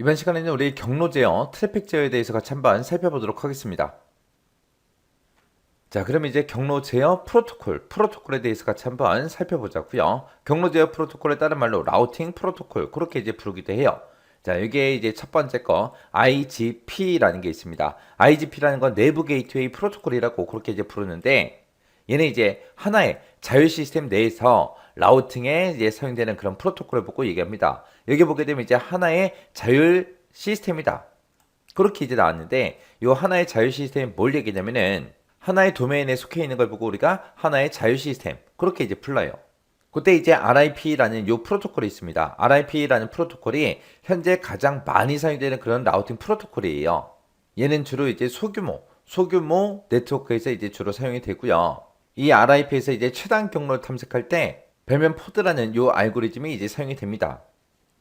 이번 시간에는 우리 경로 제어, 트래픽 제어에 대해서 같이 한번 살펴보도록 하겠습니다. 자, 그럼 이제 경로 제어 프로토콜에 대해서 같이 한번 살펴보자고요. 경로 제어 프로토콜에 다른 말로 라우팅 프로토콜, 그렇게 이제 부르기도 해요. 자, 이게 이제 첫 번째 거 IGP라는 게 있습니다. IGP라는 건 내부 게이트웨이 프로토콜이라고 그렇게 이제 부르는데, 얘는 이제 하나의 자율 시스템 내에서 라우팅에 이제 사용되는 그런 프로토콜을 보고 얘기합니다. 여기 보게 되면 이제 하나의 자율 시스템이다. 그렇게 이제 나왔는데, 이 하나의 자율 시스템이 뭘 얘기냐면은 하나의 도메인에 속해 있는 걸 보고 우리가 하나의 자율 시스템, 그렇게 이제 불러요. 그때 이제 RIP라는 요 프로토콜이 있습니다. RIP라는 프로토콜이 현재 가장 많이 사용되는 그런 라우팅 프로토콜이에요. 얘는 주로 이제 소규모 네트워크에서 이제 주로 사용이 되고요. 이 RIP에서 이제 최단 경로를 탐색할 때 배면 포드라는 요 알고리즘이 이제 사용이 됩니다.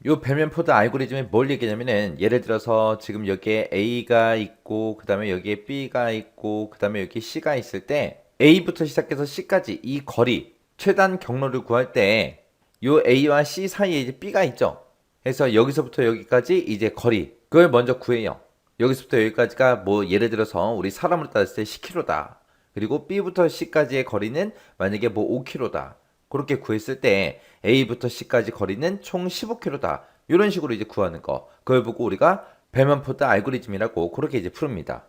요 배면 포드 알고리즘이 뭘 얘기냐면은 예를 들어서 지금 여기에 A가 있고 그 다음에 여기에 B가 있고 그 다음에 여기 C가 있을 때 A부터 시작해서 C까지 이 거리 최단 경로를 구할 때 요 A와 C 사이에 이제 B가 있죠. 그래서 여기서부터 여기까지 이제 거리 그걸 먼저 구해요. 여기서부터 여기까지가 뭐 예를 들어서 우리 사람으로 따졌을 때 10km다. 그리고 B부터 C까지의 거리는 만약에 뭐 5km다. 그렇게 구했을 때 A부터 C까지 거리는 총 15km다. 이런 식으로 이제 구하는 거. 그걸 보고 우리가 배만포드 알고리즘이라고 그렇게 이제 푸릅니다.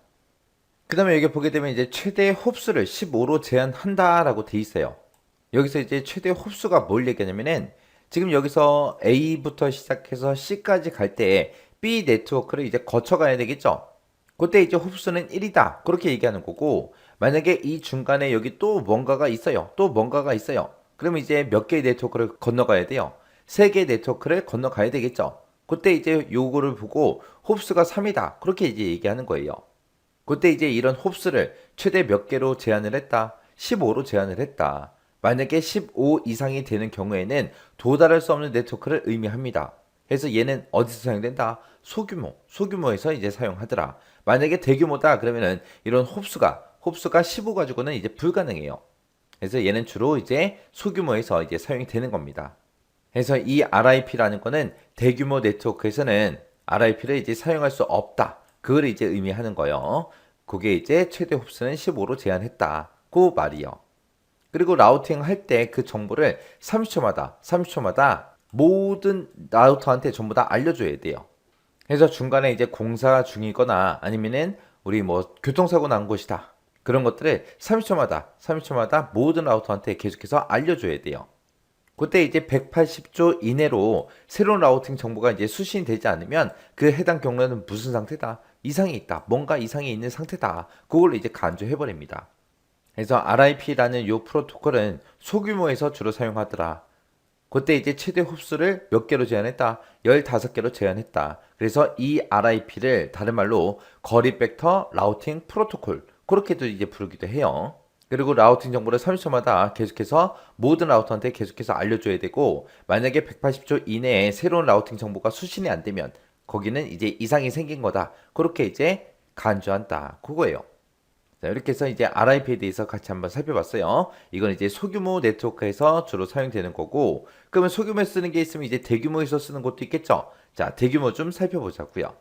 그 다음에 여기 보게 되면 이제 최대 홉수를 15로 제한한다라고 돼 있어요. 여기서 이제 최대 홉수가 뭘 얘기하냐면은 지금 여기서 A부터 시작해서 C까지 갈 때 B 네트워크를 이제 거쳐가야 되겠죠. 그때 이제 홉수는 1이다. 그렇게 얘기하는 거고 만약에 이 중간에 여기 또 뭔가가 있어요. 또 뭔가가 있어요. 그러면 이제 몇 개의 네트워크를 건너가야 돼요. 세 개의 네트워크를 건너가야 되겠죠. 그때 이제 요거를 보고 홉수가 3이다. 그렇게 이제 얘기하는 거예요. 그때 이제 이런 홉스를 최대 몇 개로 제한을 했다. 15로 제한을 했다. 만약에 15 이상이 되는 경우에는 도달할 수 없는 네트워크를 의미합니다. 그래서 얘는 어디서 사용된다? 소규모에서 이제 사용하더라. 만약에 대규모다 그러면은 이런 홉수가 15 가지고는 이제 불가능해요. 그래서 얘는 주로 이제 소규모에서 이제 사용이 되는 겁니다. 그래서 이 RIP라는 거는 대규모 네트워크에서는 RIP를 이제 사용할 수 없다. 그걸 이제 의미하는 거예요. 그게 이제 최대 홉수는 15로 제한했다. 그 말이요. 그리고 라우팅 할 때 그 정보를 30초마다 모든 라우터한테 전부 다 알려줘야 돼요. 그래서 중간에 이제 공사 중이거나 아니면은 우리 뭐 교통사고 난 곳이다. 그런 것들을 30초마다 모든 라우터한테 계속해서 알려줘야 돼요. 그때 이제 180조 이내로 새로운 라우팅 정보가 이제 수신이 되지 않으면 그 해당 경로는 무슨 상태다? 이상이 있다. 뭔가 이상이 있는 상태다. 그걸 이제 간주해 버립니다. 그래서 RIP라는 요 프로토콜은 소규모에서 주로 사용하더라. 그때 이제 최대 흡수를 몇 개로 제한했다? 15개로 제한했다. 그래서 이 RIP를 다른 말로 거리 벡터 라우팅 프로토콜 그렇게도 이제 부르기도 해요. 그리고 라우팅 정보를 30초마다 계속해서 모든 라우터한테 계속해서 알려줘야 되고 만약에 180초 이내에 새로운 라우팅 정보가 수신이 안 되면 거기는 이제 이상이 생긴 거다. 그렇게 이제 간주한다. 그거예요. 자, 이렇게 해서 이제 RIP에 대해서 같이 한번 살펴봤어요. 이건 이제 소규모 네트워크에서 주로 사용되는 거고, 그러면 소규모에 쓰는 게 있으면 이제 대규모에서 쓰는 것도 있겠죠? 자, 대규모 좀 살펴보자고요.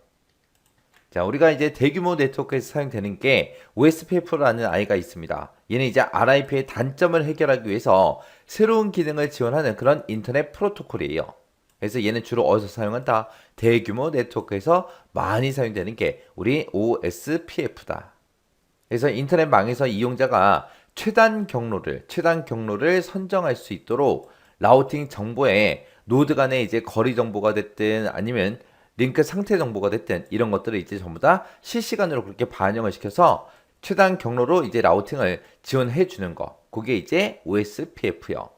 자, 우리가 이제 대규모 네트워크에서 사용되는 게 OSPF라는 아이가 있습니다. 얘는 이제 RIP의 단점을 해결하기 위해서 새로운 기능을 지원하는 그런 인터넷 프로토콜이에요. 그래서 얘는 주로 어디서 사용한다? 대규모 네트워크에서 많이 사용되는 게 우리 OSPF다. 그래서 인터넷망에서 이용자가 최단 경로를 선정할 수 있도록 라우팅 정보에 노드 간의 이제 거리 정보가 됐든 아니면 링크 상태 정보가 됐든 이런 것들을 이제 전부 다 실시간으로 그렇게 반영을 시켜서 최단 경로로 이제 라우팅을 지원해 주는 거. 그게 이제 OSPF요.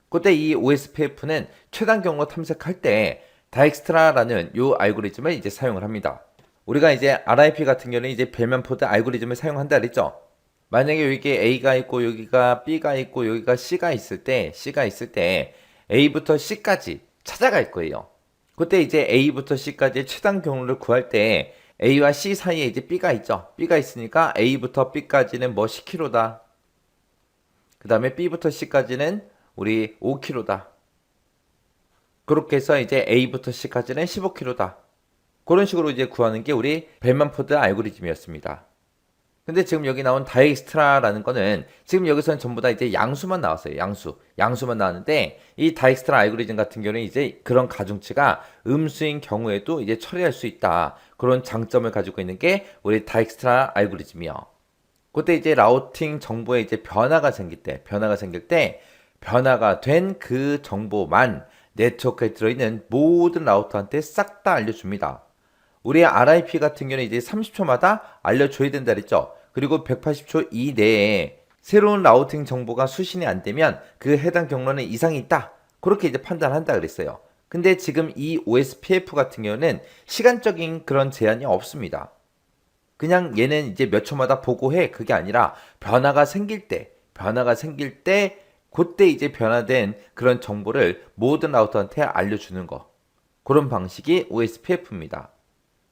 그때 이 OSPF는 최단 경로 탐색할 때 다익스트라라는 요 알고리즘을 이제 사용을 합니다. 우리가 이제 RIP 같은 경우는 이제 배면 포드 알고리즘을 사용한다 그랬죠. 만약에 여기 A가 있고 여기가 B가 있고 여기가 C가 있을 때 A부터 C까지 찾아갈 거예요. 그때 이제 A부터 C까지의 최단 경로를 구할 때 A와 C 사이에 이제 B가 있죠. B가 있으니까 A부터 B까지는 뭐 10km다. 그 다음에 B부터 C까지는 우리 5km다. 그렇게 해서 이제 A부터 C까지는 15km다. 그런 식으로 이제 구하는 게 우리 벨만포드 알고리즘이었습니다. 근데 지금 여기 나온 다익스트라라는 거는 지금 여기서는 전부 다 이제 양수만 나왔어요. 양수만 나왔는데 이 다익스트라 알고리즘 같은 경우는 이제 그런 가중치가 음수인 경우에도 이제 처리할 수 있다. 그런 장점을 가지고 있는 게 우리 다익스트라 알고리즘이요. 그때 이제 라우팅 정보에 이제 변화가 생길 때 변화가 된 그 정보만 네트워크에 들어있는 모든 라우터한테 싹 다 알려줍니다. 우리 RIP 같은 경우는 이제 30초마다 알려줘야 된다 그랬죠. 그리고 180초 이내에 새로운 라우팅 정보가 수신이 안 되면 그 해당 경로는 이상이 있다. 그렇게 이제 판단한다 그랬어요. 근데 지금 이 OSPF 같은 경우는 시간적인 그런 제한이 없습니다. 그냥 얘는 이제 몇 초마다 보고해. 그게 아니라 변화가 생길 때 그때 이제 변화된 그런 정보를 모든 라우터한테 알려주는 거. 그런 방식이 OSPF입니다.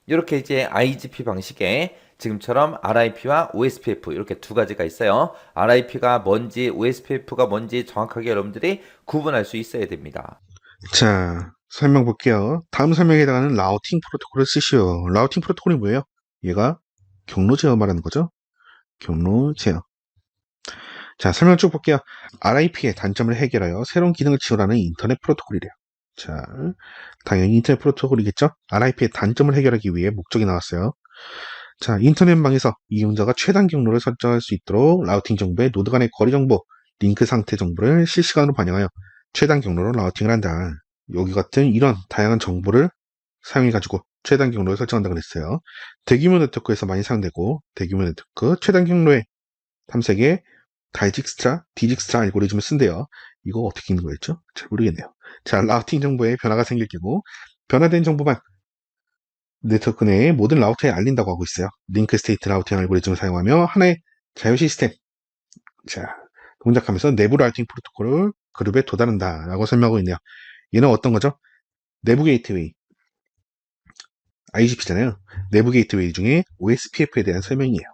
이렇게 이제 IGP 방식에 지금처럼 RIP와 OSPF 이렇게 두 가지가 있어요. RIP가 뭔지 OSPF가 뭔지 정확하게 여러분들이 구분할 수 있어야 됩니다. 자, 설명 볼게요. 다음 설명에 해당하는 라우팅 프로토콜을 쓰시오. 라우팅 프로토콜이 뭐예요? 얘가 경로 제어 말하는 거죠. 경로 제어. 자, 설명 쭉 볼게요. RIP의 단점을 해결하여 새로운 기능을 지원하는 인터넷 프로토콜이래요. 자, 당연히 인터넷 프로토콜이겠죠? RIP의 단점을 해결하기 위해 목적이 나왔어요. 자, 인터넷망에서 이용자가 최단 경로를 설정할 수 있도록 라우팅 정보의 노드 간의 거리 정보, 링크 상태 정보를 실시간으로 반영하여 최단 경로로 라우팅을 한다. 여기 같은 이런 다양한 정보를 사용해가지고 최단 경로를 설정한다고 그랬어요. 대규모 네트워크에서 많이 사용되고 대규모 네트워크 최단 경로의 탐색에 디직스트라 알고리즘을 쓴대요. 이거 어떻게 있는 거였죠? 잘 모르겠네요. 자, 라우팅 정보에 변화가 생길 경우 변화된 정보만 네트워크 내의 모든 라우터에 알린다고 하고 있어요. 링크 스테이트 라우팅 알고리즘을 사용하며 하나의 자유 시스템, 자, 동작하면서 내부 라우팅 프로토콜을 그룹에 도달한다 라고 설명하고 있네요. 얘는 어떤 거죠? 내부 게이트웨이, IGP잖아요. 내부 게이트웨이 중에 OSPF에 대한 설명이에요.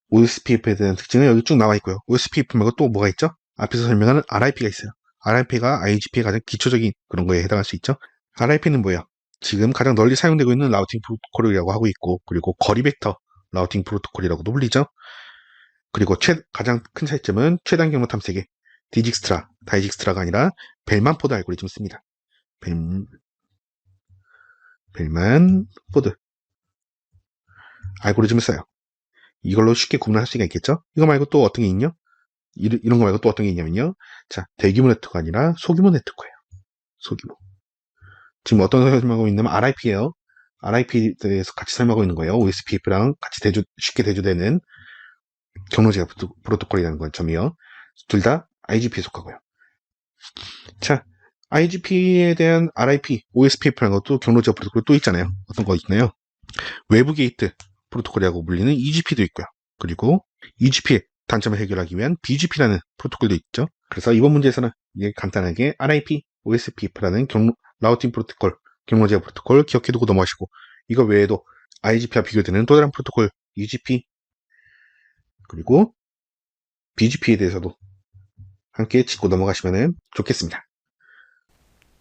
OSPF에 대한 특징은 여기 쭉 나와 있고요. OSPF 말고 또 뭐가 있죠? 앞에서 설명하는 RIP가 있어요. RIP가 IGP의 가장 기초적인 그런 거에 해당할 수 있죠. RIP는 뭐예요? 지금 가장 널리 사용되고 있는 라우팅 프로토콜이라고 하고 있고, 그리고 거리 벡터 라우팅 프로토콜이라고도 불리죠. 그리고 가장 큰 차이점은 최단 경로 탐색에 다이직스트라가 아니라 벨만 포드 알고리즘을 씁니다. 벨만 포드 알고리즘을 써요. 이걸로 쉽게 구분할 수가 있겠죠? 이거 말고 또 어떤 게 있냐? 이런 거 말고 또 어떤 게 있냐면요. 자, 대규모 네트워크가 아니라 소규모 네트워크예요. 소규모. 지금 어떤 설명하고 있냐면 RIP예요. RIP에 대해서 같이 설명하고 있는 거예요. OSPF랑 같이 쉽게 대조되는 경로 제어 프로토콜이라는 건 점이요. 둘 다 IGP에 속하고요. 자, IGP에 대한 RIP, OSPF라는 것도 경로 제어 프로토콜 또 있잖아요. 어떤 거 있나요? 외부 게이트 프로토콜이라고 불리는 EGP도 있고요. 그리고 EGP의 단점을 해결하기 위한 BGP라는 프로토콜도 있죠. 그래서 이번 문제에서는 이게 간단하게 RIP, OSPF라는 라우팅 프로토콜, 경로 제어 프로토콜 기억해두고 넘어가시고 이거 외에도 IGP와 비교되는 또 다른 프로토콜 UGP 그리고 BGP에 대해서도 함께 짚고 넘어가시면 좋겠습니다.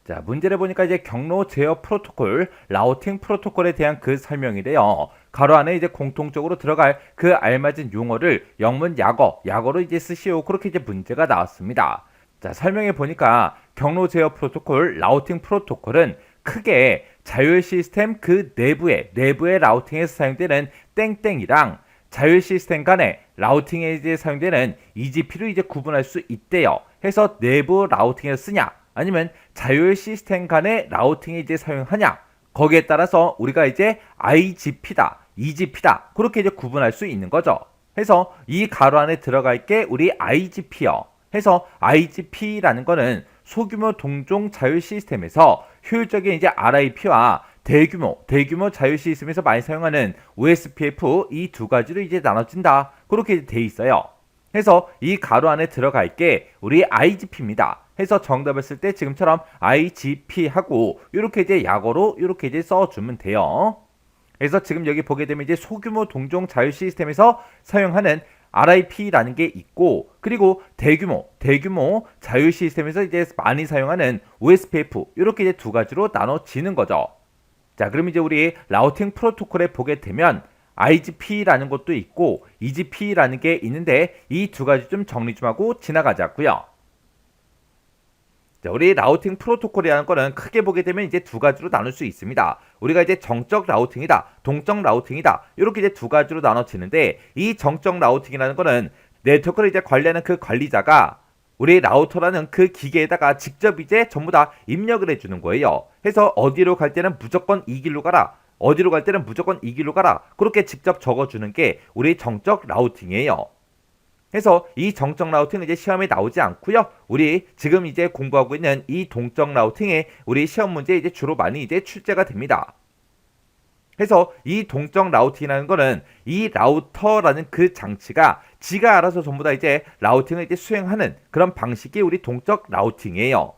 자, 문제를 보니까 이제 경로 제어 프로토콜, 라우팅 프로토콜에 대한 그 설명이래요. 가로 안에 이제 공통적으로 들어갈 그 알맞은 용어를 영문 약어로 이제 쓰시오. 그렇게 이제 문제가 나왔습니다. 자, 설명해 보니까 경로 제어 프로토콜, 라우팅 프로토콜은 크게 자율 시스템 그 내부의 라우팅에서 사용되는 땡땡이랑 자율 시스템 간의 라우팅에 이제 사용되는 EGP로 이제 구분할 수 있대요. 해서 내부 라우팅에서 쓰냐, 아니면 자율 시스템 간의 라우팅에 이제 사용하냐, 거기에 따라서 우리가 이제 IGP다, EGP다 그렇게 이제 구분할 수 있는 거죠. 해서 이 가로 안에 들어갈 게 우리 IGP요. 해서 IGP라는 거는 소규모 동종 자율 시스템에서 효율적인 이제 RIP와 대규모 자율 시스템에서 많이 사용하는 OSPF 이 두 가지로 이제 나눠진다. 그렇게 돼 있어요. 해서 이 가로 안에 들어갈 게 우리 IGP입니다. 해서 정답을 쓸 때 지금처럼 IGP 하고 이렇게 이제 약어로 이렇게 이제 써주면 돼요. 그래서 지금 여기 보게 되면 이제 소규모 동종 자율 시스템에서 사용하는 RIP라는 게 있고, 그리고 대규모 자율 시스템에서 이제 많이 사용하는 OSPF 이렇게 이제 두 가지로 나눠지는 거죠. 자, 그럼 이제 우리 라우팅 프로토콜에 보게 되면 IGP라는 것도 있고 EGP라는 게 있는데 이 두 가지 좀 정리 좀 하고 지나가자고요. 자, 우리 라우팅 프로토콜이라는 거는 크게 보게 되면 이제 두 가지로 나눌 수 있습니다. 우리가 이제 정적 라우팅이다, 동적 라우팅이다, 이렇게 이제 두 가지로 나눠지는데, 이 정적 라우팅이라는 거는 네트워크를 이제 관리하는 그 관리자가 우리 라우터라는 그 기계에다가 직접 이제 전부 다 입력을 해주는 거예요. 해서 어디로 갈 때는 무조건 이 길로 가라, 어디로 갈 때는 무조건 이 길로 가라, 그렇게 직접 적어주는 게 우리 정적 라우팅이에요. 해서 이 정적 라우팅은 이제 시험에 나오지 않고요. 우리 지금 이제 공부하고 있는 이 동적 라우팅에 우리 시험 문제 이제 주로 많이 이제 출제가 됩니다. 해서 이 동적 라우팅이라는 거는 이 라우터라는 그 장치가 지가 알아서 전부 다 이제 라우팅을 이제 수행하는 그런 방식이 우리 동적 라우팅이에요.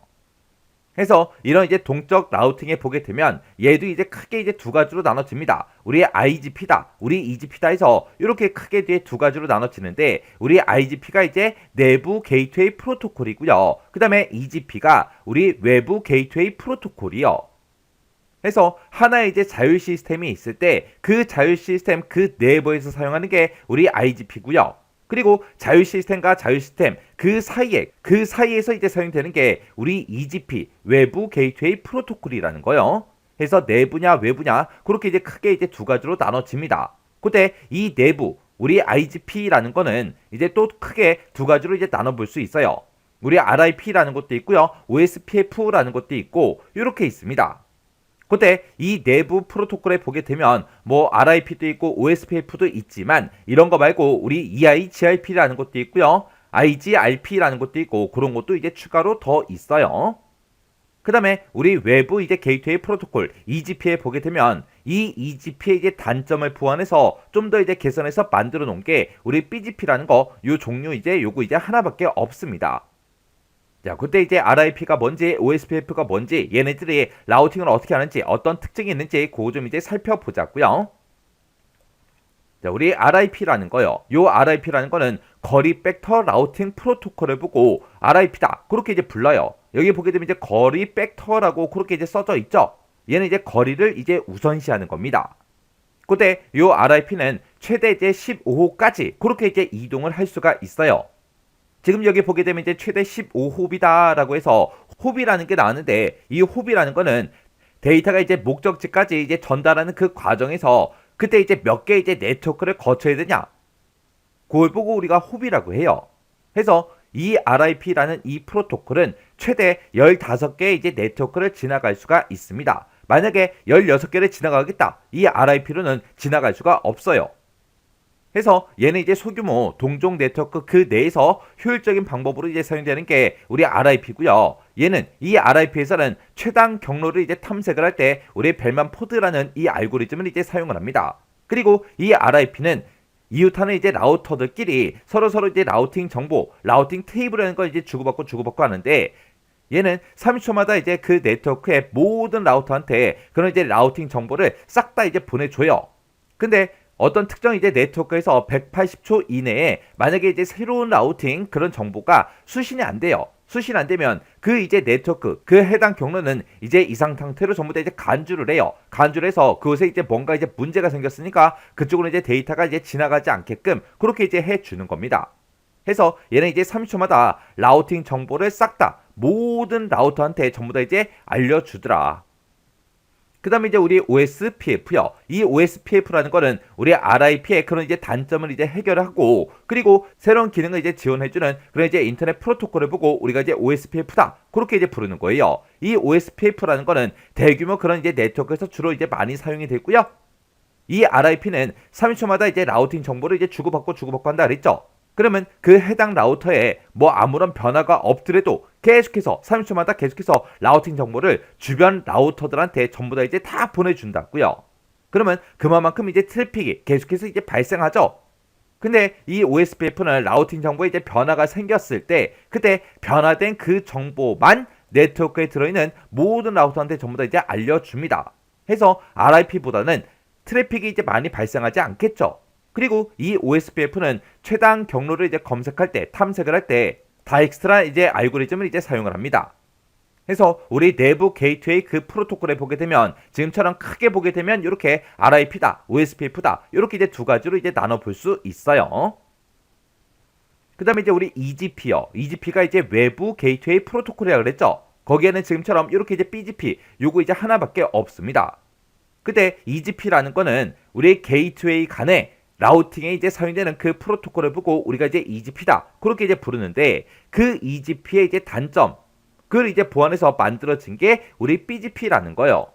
해서 이런 이제 동적 라우팅에 보게 되면 얘도 이제 크게 이제 두 가지로 나눠집니다. 우리 IGP다, 우리 EGP다 해서 이렇게 크게 이제 두 가지로 나눠지는데, 우리 IGP가 이제 내부 게이트웨이 프로토콜이고요. 그 다음에 EGP가 우리 외부 게이트웨이 프로토콜이요. 해서 하나의 이제 자율 시스템이 있을 때 그 자율 시스템 그 내부에서 사용하는 게 우리 IGP고요. 그리고 자율 시스템과 자율 시스템 그 사이에서 이제 사용되는 게 우리 EGP 외부 게이트웨이 프로토콜이라는 거요. 해서 내부냐 외부냐 그렇게 이제 크게 이제 두 가지로 나눠집니다. 근데 이 내부 우리 IGP라는 거는 이제 또 크게 두 가지로 이제 나눠볼 수 있어요. 우리 RIP라는 것도 있고요, OSPF라는 것도 있고 이렇게 있습니다. 근데 이 내부 프로토콜에 보게 되면 뭐 RIP도 있고 OSPF도 있지만 이런 거 말고 우리 EIGRP라는 것도 있고요, IGRP라는 것도 있고 그런 것도 이제 추가로 더 있어요. 그 다음에 우리 외부 이제 게이트웨이 프로토콜 EGP에 보게 되면 이 EGP의 이제 단점을 보완해서 좀 더 이제 개선해서 만들어 놓은 게 우리 BGP라는 거, 요 종류 이제 요거 이제 하나밖에 없습니다. 자, 그때 이제 RIP가 뭔지, OSPF가 뭔지, 얘네들이 라우팅을 어떻게 하는지, 어떤 특징이 있는지, 그거 좀 이제 살펴보자고요. 자, 우리 RIP라는 거요. 요 RIP라는 거는 거리 벡터 라우팅 프로토콜을 보고 RIP다, 그렇게 이제 불러요. 여기 보게 되면 이제 거리 벡터라고 그렇게 이제 써져 있죠. 얘는 이제 거리를 이제 우선시하는 겁니다. 근데 요 RIP는 최대 이제 15호까지 그렇게 이제 이동을 할 수가 있어요. 지금 여기 보게 되면 이제 최대 15호비다라고 해서 호비라는 게 나왔는데, 이 호비라는 거는 데이터가 이제 목적지까지 이제 전달하는 그 과정에서 그때 이제 몇 개 이제 네트워크를 거쳐야 되냐, 그걸 보고 우리가 호비라고 해요. 해서 이 RIP라는 이 프로토콜은 최대 15개 이제 네트워크를 지나갈 수가 있습니다. 만약에 16개를 지나가겠다, 이 RIP로는 지나갈 수가 없어요. 해서 얘는 이제 소규모 동종 네트워크 그 내에서 효율적인 방법으로 이제 사용되는 게 우리 RIP고요. 얘는 이 RIP에서는 최단 경로를 이제 탐색을 할 때 우리 벨만 포드라는 이 알고리즘을 이제 사용을 합니다. 그리고 이 RIP는 이웃하는 이제 라우터들끼리 서로 이제 라우팅 정보, 라우팅 테이블이라는 걸 이제 주고받고 하는데, 얘는 30초마다 이제 그 네트워크의 모든 라우터한테 그런 이제 라우팅 정보를 싹 다 이제 보내줘요. 근데 어떤 특정 이제 네트워크에서 180초 이내에 만약에 이제 새로운 라우팅 그런 정보가 수신이 안 돼요. 수신 안 되면 그 이제 네트워크 그 해당 경로는 이제 이상 상태로 전부 다 이제 간주를 해요. 간주를 해서 그곳에 이제 뭔가 이제 문제가 생겼으니까 그쪽으로 이제 데이터가 이제 지나가지 않게끔 그렇게 이제 해주는 겁니다. 해서 얘는 이제 30초마다 라우팅 정보를 싹 다 모든 라우터한테 전부 다 이제 알려주더라. 그 다음에 이제 우리 OSPF요. 이 OSPF라는 거는 우리 RIP의 그런 이제 단점을 이제 해결하고, 그리고 새로운 기능을 이제 지원해주는 그런 이제 인터넷 프로토콜을 보고 우리가 이제 OSPF다, 그렇게 이제 부르는 거예요. 이 OSPF라는 거는 대규모 그런 이제 네트워크에서 주로 이제 많이 사용이 되고요. 이 RIP는 30초마다 이제 라우팅 정보를 이제 주고받고 한다 그랬죠. 그러면 그 해당 라우터에 뭐 아무런 변화가 없더라도 계속해서 30초마다 계속해서 라우팅 정보를 주변 라우터들한테 전부 다 이제 다 보내준다고요. 그러면 그만큼 이제 트래픽이 계속해서 이제 발생하죠. 근데 이 OSPF는 라우팅 정보에 이제 변화가 생겼을 때 그때 변화된 그 정보만 네트워크에 들어있는 모든 라우터한테 전부 다 이제 알려줍니다. 해서 RIP보다는 트래픽이 이제 많이 발생하지 않겠죠. 그리고 이 OSPF는 최단 경로를 이제 검색할 때, 탐색을 할 때 다익스트라 이제 알고리즘을 이제 사용을 합니다. 그래서 우리 내부 게이트웨이 그 프로토콜에 보게 되면 지금처럼 크게 보게 되면 이렇게 RIP다, OSPF다 이렇게 이제 두 가지로 이제 나눠 볼 수 있어요. 그 다음에 이제 우리 EGP요. EGP가 이제 외부 게이트웨이 프로토콜이라고 그랬죠. 거기에는 지금처럼 이렇게 이제 BGP 요거 이제 하나밖에 없습니다. 근데 EGP라는 거는 우리 게이트웨이 간에 라우팅에 이제 사용되는 그 프로토콜을 보고 우리가 이제 EGP다 그렇게 이제 부르는데 그 EGP의 이제 단점 그걸 이제 보완해서 만들어진 게 우리 BGP라는 거예요.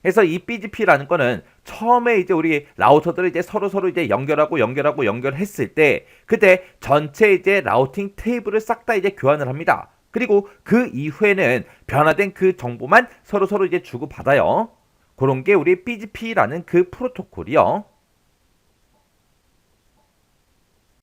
그래서 이 BGP라는 거는 처음에 이제 우리 라우터들을 이제 서로 이제 연결했을 때 그때 전체 이제 라우팅 테이블을 싹 다 이제 교환을 합니다. 그리고 그 이후에는 변화된 그 정보만 서로 이제 주고받아요. 그런 게 우리 BGP라는 그 프로토콜이요.